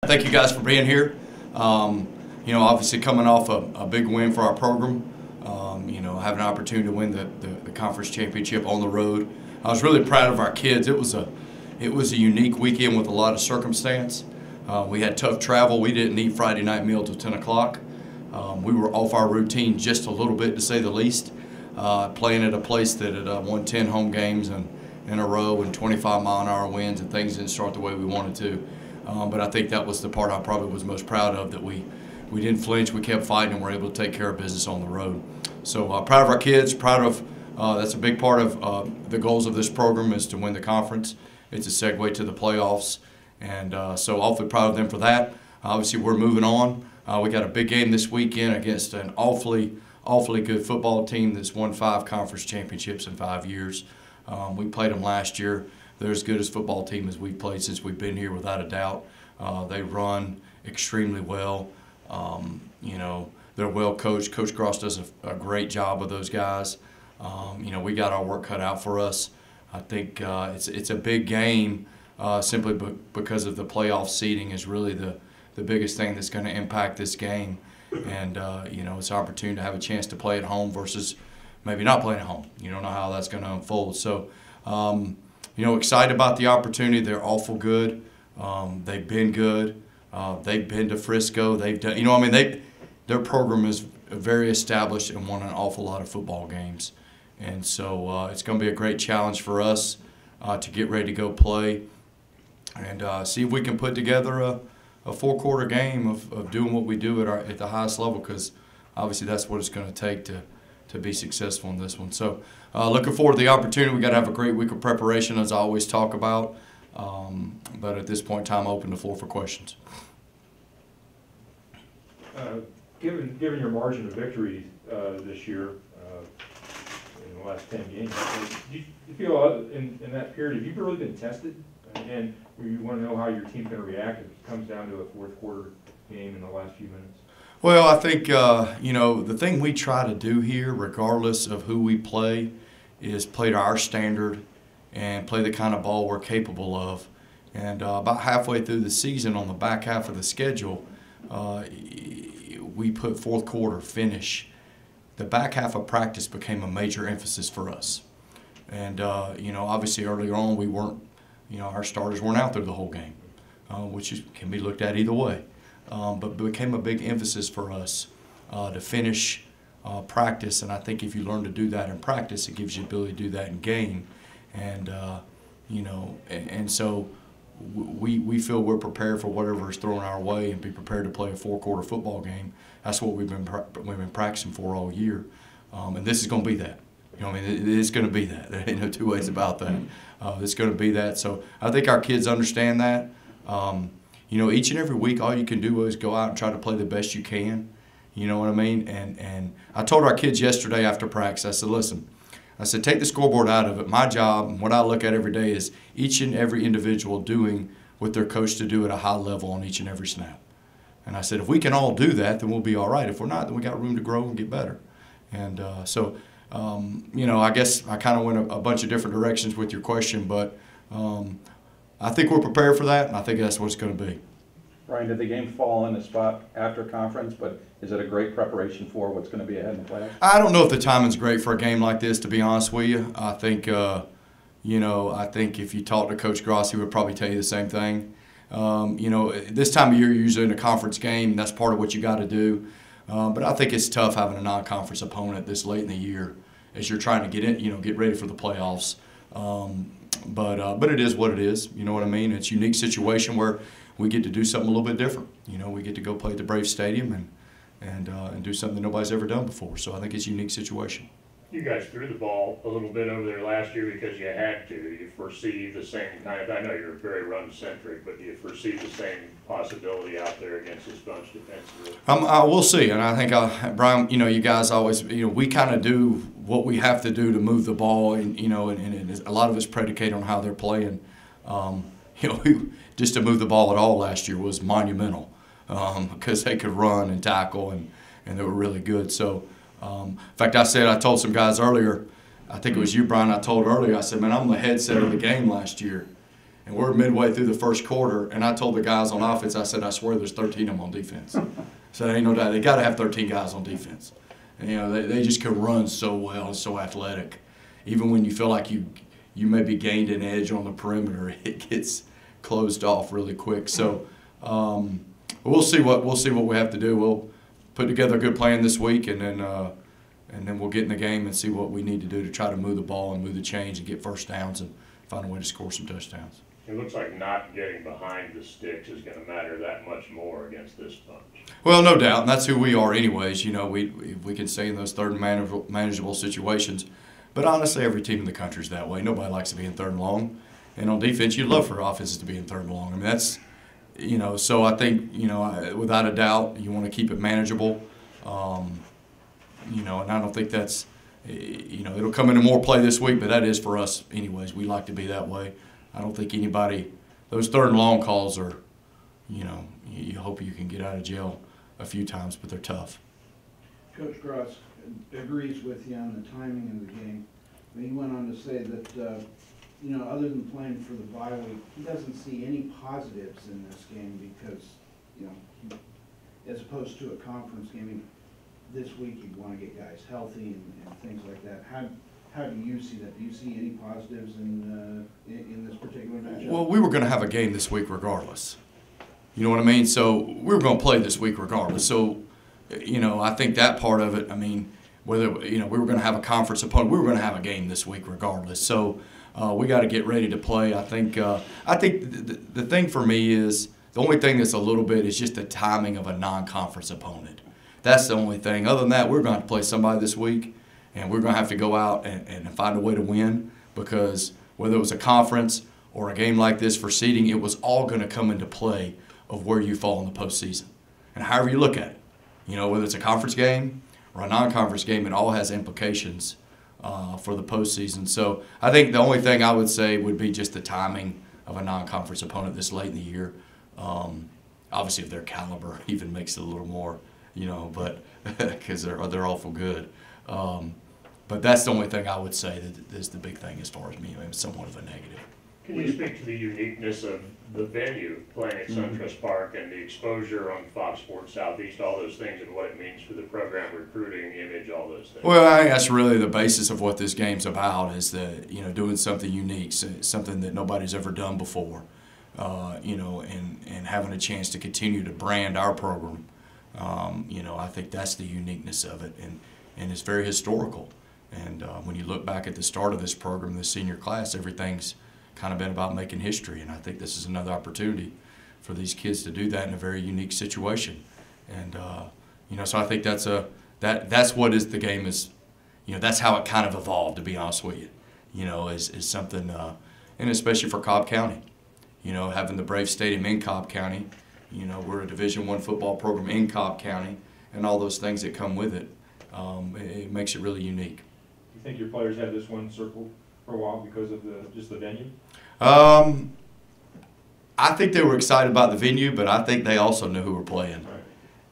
Thank you guys for being here. Obviously coming off a big win for our program, having an opportunity to win the conference championship on the road. I was really proud of our kids. It was a unique weekend with a lot of circumstance. We had tough travel. We didn't eat Friday night meal till 10 o'clock. We were off our routine just a little bit, to say the least, playing at a place that had won 10 home games in a row and 25-mile-an-hour winds, and things didn't start the way we wanted to. But I think that was the part I probably was most proud of, that we didn't flinch, we kept fighting, and were able to take care of business on the road. So proud of our kids, proud of, that's a big part of the goals of this program, is to win the conference. It's a segue to the playoffs, and so awfully proud of them for that. Obviously we're moving on. We got a big game this weekend against an awfully good football team that's won 5 conference championships in 5 years. We played them last year. They're as good as football team as we've played since we've been here, without a doubt. They run extremely well. They're well coached. Coach Gross does a great job with those guys. We got our work cut out for us. I think it's a big game simply because of the playoff seeding is really the biggest thing that's going to impact this game. And, it's an opportunity to have a chance to play at home versus maybe not playing at home. You don't know how that's going to unfold. So, excited about the opportunity. They're awful good. They've been good. They've been to Frisco. They've done, their program is very established and won an awful lot of football games. And so it's going to be a great challenge for us to get ready to go play and see if we can put together a 4-quarter game of doing what we do at the highest level, because obviously that's what it's going to take to be successful in this one. So looking forward to the opportunity. We got to have a great week of preparation, as I always talk about. But at this point in time, I open the floor for questions. Given your margin of victory this year in the last 10 games, do you feel in that period, have you really been tested? And you want to know how your team's going to react if it comes down to a 4th-quarter game in the last few minutes? Well, I think, the thing we try to do here, regardless of who we play, is play to our standard and play the kind of ball we're capable of. And about halfway through the season, on the back half of the schedule, we put 4th quarter finish. The back half of practice became a major emphasis for us. And, obviously earlier on we weren't, our starters weren't out there the whole game, which can be looked at either way. But became a big emphasis for us to finish practice, and I think if you learn to do that in practice, it gives you the ability to do that in game. And and so we feel we're prepared for whatever is thrown our way, and be prepared to play a 4-quarter football game. That's what we've been practicing for all year, and this is going to be that. It's going to be that. There ain't no two ways about that. It's going to be that. So I think our kids understand that. Each and every week, all you can do is go out and try to play the best you can. You know what I mean? And I told our kids yesterday after practice, I said, listen, I said, take the scoreboard out of it. My job and what I look at every day is each and every individual doing what they're coached to do at a high level on each and every snap. And I said, if we can all do that, then we'll be all right. If we're not, then we got room to grow and get better. And I guess I kind of went a bunch of different directions with your question, but I think we're prepared for that, and I think that's what it's going to be. Ryan, did the game fall in a spot after conference, but is it a great preparation for what's going to be ahead in the playoffs? I don't know if the timing's great for a game like this, to be honest with you. I think, I think if you talk to Coach Gross, he would probably tell you the same thing. This time of year, you're usually in a conference game, and that's part of what you got to do. But I think it's tough having a non-conference opponent this late in the year as you're trying to get in, get ready for the playoffs. But it is what it is. You know what I mean? It's a unique situation where we get to do something a little bit different. We get to go play at the Braves Stadium and do something that nobody's ever done before. So I think it's a unique situation. You guys threw the ball a little bit over there last year because you had to. Do you foresee the same kind of, I know you're very run-centric, but do you foresee the same possibility out there against this bunch defensively? We'll see. And I think, Brian, you guys always, we kind of do what we have to do to move the ball, and a lot of it's predicated on how they're playing. Just to move the ball at all last year was monumental because they could run and tackle, and they were really good. So, in fact, I told some guys earlier, I think it was you, Brian, I told earlier, I said, man, I'm the headset of the game last year. And we're midway through the first quarter, and I told the guys on offense, I said, I swear there's 13 of them on defense. So ain't no doubt. They got to have 13 guys on defense. And, you know, they just can run so well and so athletic. Even when you feel like you maybe gained an edge on the perimeter, it gets closed off really quick. So we'll see what we have to do. We'll put together a good plan this week, and then we'll get in the game and see what we need to do to try to move the ball and move the chains and get first downs and find a way to score some touchdowns. It looks like not getting behind the sticks is going to matter that much more against this bunch. Well, no doubt, and that's who we are anyways. You know, we can stay in those third and manageable situations. But honestly, every team in the country is that way. Nobody likes to be in third and long. And on defense, you'd love for offenses to be in third and long. I mean, that's, you know, so I think, you know, without a doubt, you want to keep it manageable. You know, and I don't think that's, you know, it'll come into more play this week, but that is for us anyways. We like to be that way. I don't think anybody, those third and long calls are, you know, you hope you can get out of jail a few times, but they're tough. Coach Gross agrees with you on the timing of the game. I mean, he went on to say that, you know, other than playing for the bye week, he doesn't see any positives in this game because, you know, as opposed to a conference game, this week you'd want to get guys healthy and things like that. How do you see that? Do you see any positives in this particular matchup? Well, we were going to have a game this week regardless. You know what I mean? So we were going to play this week regardless. So, you know, I think that part of it, I mean, whether, you know, we were going to have a conference opponent, we were going to have a game this week regardless. So we got to get ready to play. I think the thing for me is the only thing that's a little bit is just the timing of a non-conference opponent. That's the only thing. Other than that, we're going to have to play somebody this week, and we're going to have to go out and find a way to win because whether it was a conference or a game like this for seeding, it was all going to come into play of where you fall in the postseason. And however you look at it, you know, whether it's a conference game or a non-conference game, it all has implications for the postseason. So I think the only thing I would say would be just the timing of a non-conference opponent this late in the year. Obviously, if their caliber even makes it a little more, you know, but because they're awful good. But that's the only thing I would say that is the big thing as far as me. I mean, somewhat of a negative. Can you speak to the uniqueness of the venue, playing at SunTrust Park, and the exposure on Fox Sports Southeast, all those things, and what it means for the program, recruiting, image, all those things? Well, I think that's really the basis of what this game's about is that, you know, doing something unique, something that nobody's ever done before, you know, and having a chance to continue to brand our program. You know, I think that's the uniqueness of it, and it's very historical. And when you look back at the start of this program, the senior class, everything's kind of been about making history, and I think this is another opportunity for these kids to do that in a very unique situation. And you know, so I think that's what is the game is, you know, that's how it kind of evolved, to be honest with you. You know, is something, and especially for Cobb County, you know, having the Brave Stadium in Cobb County. You know, we're a Division I football program in Cobb County, and all those things that come with it. It makes it really unique. Do you think your players had this one circled for a while because of just the venue? I think they were excited about the venue, but I think they also knew who were playing. Right.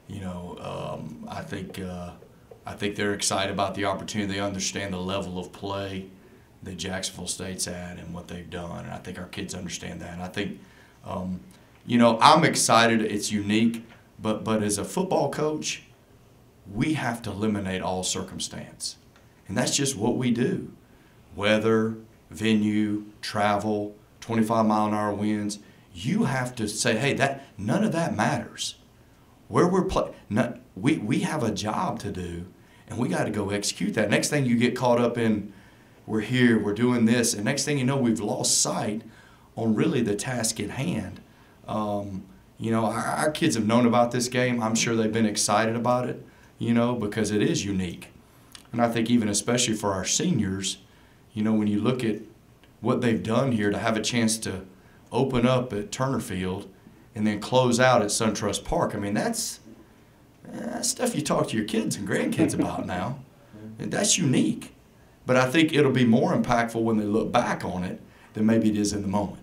You know, I think they're excited about the opportunity. They understand the level of play that Jacksonville State's at and what they've done, and I think our kids understand that. And I think, you know, I'm excited. It's unique, but as a football coach, we have to eliminate all circumstance, and that's just what we do. Weather, venue, travel, 25-mile-an-hour winds. You have to say, hey, none of that matters. Where we're we have a job to do, and we got to go execute that. Next thing you get caught up in, we're here, we're doing this, and next thing you know, we've lost sight on really the task at hand. You know, our kids have known about this game. I'm sure they've been excited about it, you know, because it is unique. And I think even especially for our seniors, you know, when you look at what they've done here to have a chance to open up at Turner Field and then close out at SunTrust Park, I mean, that's stuff you talk to your kids and grandkids about now. And that's unique. But I think it'll be more impactful when they look back on it than maybe it is in the moment.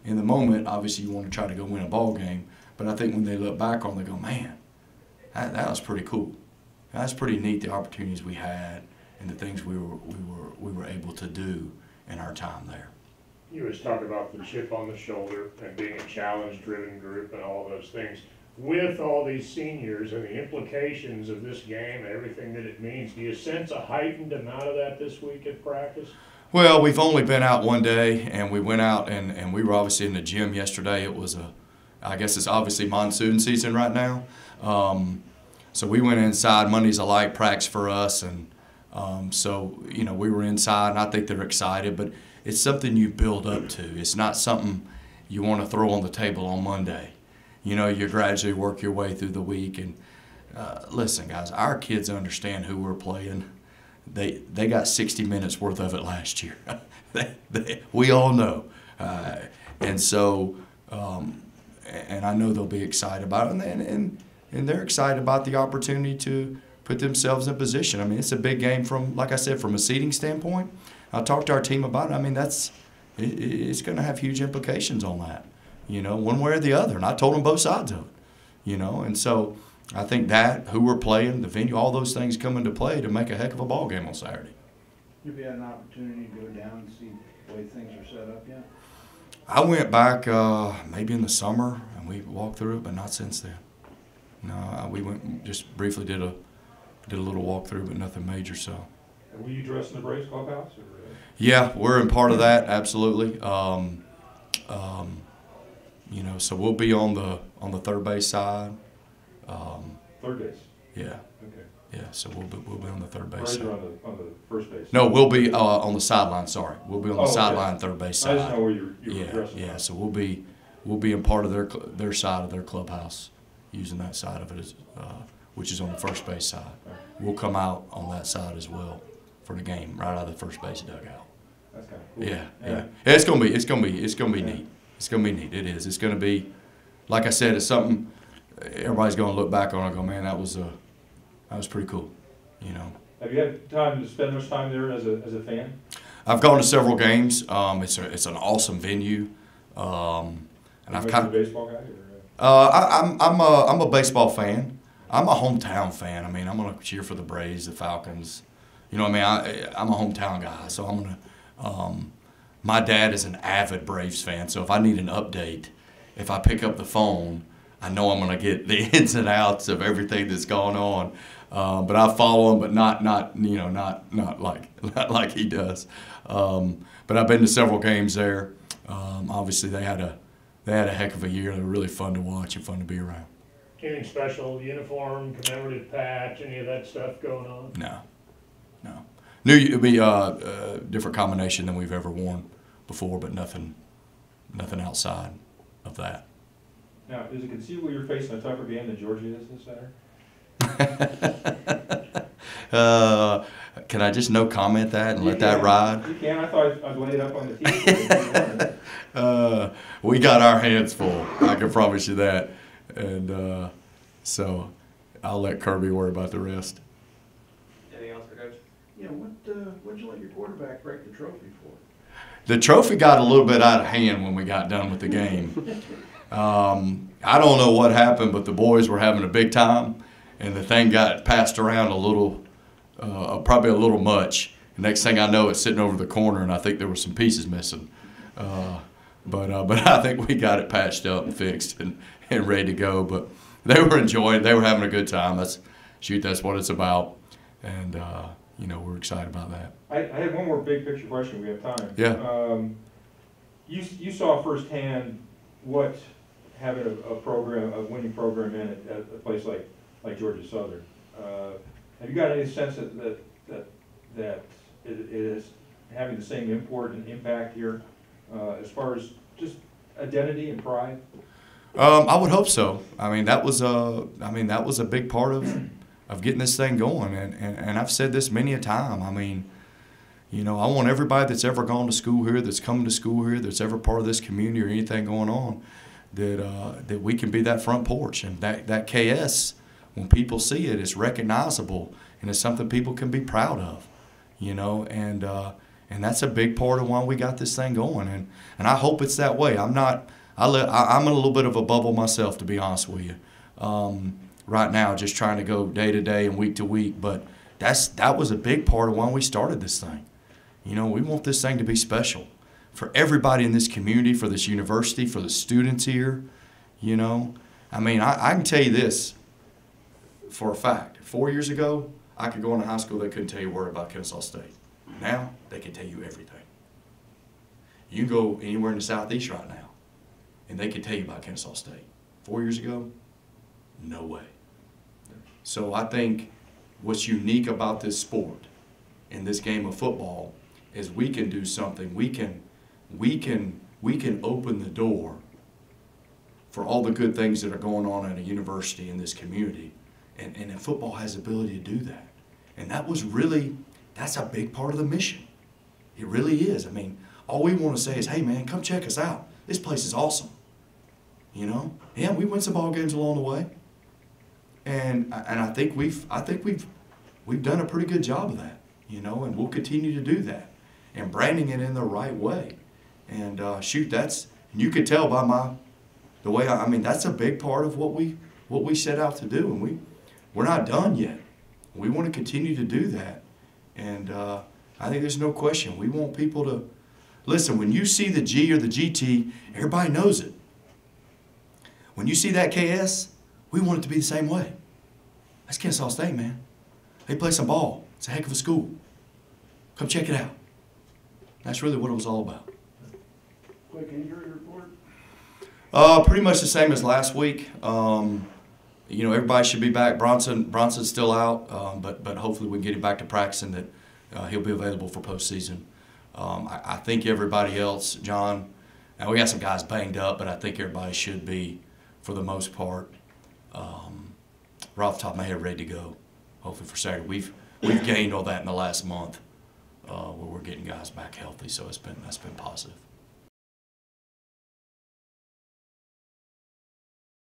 In the moment, obviously, you want to try to go win a ball game, but I think when they look back on it, they go, man, that was pretty cool. That's pretty neat, the opportunities we had and the things we were able to do in our time there. You always talk about the chip on the shoulder and being a challenge-driven group and all those things. With all these seniors and the implications of this game and everything that it means, do you sense a heightened amount of that this week at practice? Well, we've only been out one day, and we went out and we were obviously in the gym yesterday. It was I guess it's obviously monsoon season right now. So we went inside. Monday's a light practice for us, and so, you know, we were inside, and I think they're excited, but it's something you build up to. It's not something you want to throw on the table on Monday. You know, you gradually work your way through the week, and listen, guys, our kids understand who we're playing. They got 60 minutes worth of it last year. We all know. And so, and I know they'll be excited about it, and they're excited about the opportunity to put themselves in position. I mean, it's a big game from, like I said, from a seeding standpoint. I talked to our team about it. I mean, it's going to have huge implications on that, you know, one way or the other. And I told them both sides of it, you know. And so I think that, who we're playing, the venue, all those things come into play to make a heck of a ball game on Saturday. Have you had an opportunity to go down and see the way things are set up yet? I went back maybe in the summer, and we walked through it, but not since then. No, we went, just briefly did a little walkthrough, but nothing major. So. And were you dressed in the Braves clubhouse? Or? Yeah, we're in part of that, absolutely. You know, so we'll be on the third base side. Third base. Yeah. Okay. Yeah, so we'll be on the third base Braves side. are on the first base. No, we'll be on the sideline. Sorry, we'll be on the sideline, third base side. I just know where you were dressed. Yeah. So we'll be in part of their side of their clubhouse, using that side of it as, which is on the first base side. We'll come out on that side as well for the game, right out of the first base dugout. That's kind of cool. Yeah. It's gonna be neat. It's gonna be neat. It is. It's gonna be, like I said, it's something everybody's gonna look back on and go, man, that was pretty cool. You know. Have you had time to spend much time there as a fan? I've gone to several games. It's an awesome venue, and I've kind of. Baseball guy? Or? I'm a baseball fan. I'm a hometown fan. I mean, I'm gonna cheer for the Braves, the Falcons. You know what I mean? I'm a hometown guy, so I'm gonna. My dad is an avid Braves fan, so if I need an update, if I pick up the phone, I know I'm gonna get the ins and outs of everything that's going on. But I follow him, but not like he does. But I've been to several games there. Obviously, they had a heck of a year. They were really fun to watch and fun to be around. Anything special, uniform, commemorative patch, any of that stuff going on? No. Knew it'd be a different combination than we've ever worn before, but nothing outside of that. Now, is it conceivable you're facing a tougher game than Georgia is this Saturday? Can I just no comment that and let that ride? You can. I thought I'd lay it up on the TV. We got our hands full. I can promise you that. And so I'll let Kirby worry about the rest. Anything else for Coach? Yeah, what'd you let your quarterback break the trophy for? The trophy got a little bit out of hand when we got done with the game. I don't know what happened, but the boys were having a big time, and the thing got passed around a little, probably a little much. And next thing I know, it's sitting over the corner, and I think there were some pieces missing. But I think we got it patched up and fixed and ready to go. But they were enjoying it. They were having a good time. That's what it's about. And, you know, we're excited about that. I had one more big picture question. We have time. Yeah. You saw firsthand what having a winning program in at a place like Georgia Southern. Have you got any sense that it is having the same import and impact here as far as just identity and pride? I would hope so. I mean, that was a big part of getting this thing going. And I've said this many a time. I mean, you know, I want everybody that's ever gone to school here, that's coming to school here, that's ever part of this community or anything going on, that we can be that front porch. And that KS, when people see it, it's recognizable and it's something people can be proud of, you know. And that's a big part of why we got this thing going. And I hope it's that way. I'm in a little bit of a bubble myself, to be honest with you. Right now, just trying to go day to day and week to week. But that was a big part of why we started this thing. You know, we want this thing to be special. for everybody in this community, for this university, for the students here. You know, I mean, I can tell you this for a fact. 4 years ago, I could go into high school, they couldn't tell you a word about Kennesaw State. Now, they can tell you everything. You can go anywhere in the Southeast right now, and they can tell you about Kennesaw State. 4 years ago, no way. So I think what's unique about this sport and this game of football is we can do something. We can open the door for all the good things that are going on at a university in this community. And football has the ability to do that. And that's a big part of the mission. It really is. I mean, all we want to say is, hey man, come check us out. This place is awesome. You know? Yeah, we win some ball games along the way. And I think we've done a pretty good job of that, you know, and we'll continue to do that. And branding it in the right way. And you could tell by the way I mean, that's a big part of what we set out to do, and we're not done yet. We want to continue to do that, and I think there's no question. We want people to listen. When you see the G or the GT, everybody knows it. When you see that KS, we want it to be the same way. That's Kennesaw State, man. They play some ball. It's a heck of a school. Come check it out. That's really what it was all about. Quick injury report? Pretty much the same as last week. You know, everybody should be back. Bronson's still out, but hopefully we can get him back to practicing, that he'll be available for postseason. I think everybody else, John, and we got some guys banged up, but I think everybody should be, for the most part, right off the top of my head, ready to go. Hopefully for Saturday. We've gained all that in the last month, where we're getting guys back healthy, so that's been positive.